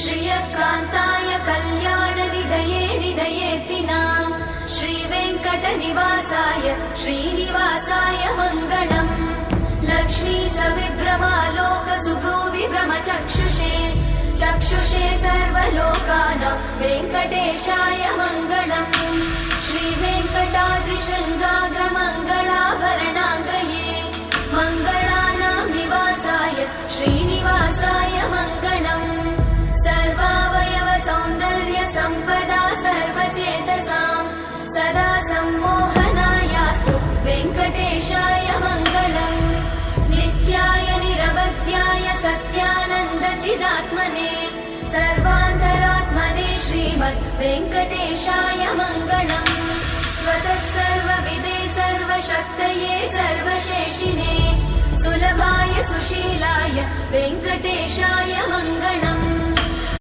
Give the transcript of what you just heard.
श्रियकान्ताय कल्याणनिधये निधयेऽर्तिनाम् श्रीवेङ्कटनिवासाय श्रीनिवासाय मङ्गलम् लक्ष्मी सविभ्रमालोकसुभ्रूविभ्रमचक्षुषे चक्षुषे सर्वलोकानां वेङ्कटेशाय मङ्गलम् श्रीवेङ्कटाद्रिशृङ्गाग्रमङ्गलाभरणाङ्ग्रये मङ्गलानां निवासाय श्रीनिवासाय मङ्गलम् सर्वावयव सौन्दर्य सम्पदा सर्वचेतसां सदा सम्मोहनायास्तु वेङ्कटेशाय मङ्गलम् नित्याय निरवध्याय सत्यानन्दचिदात्मने सर्वान्तरात्मने श्रीमद् वेङ्कटेशाय मङ्गलम् स्वतः सर्वविदे सर्वशक्तये सर्वशेषिने सुलभाय सुशीलाय वेङ्कटेशाय मङ्गलम्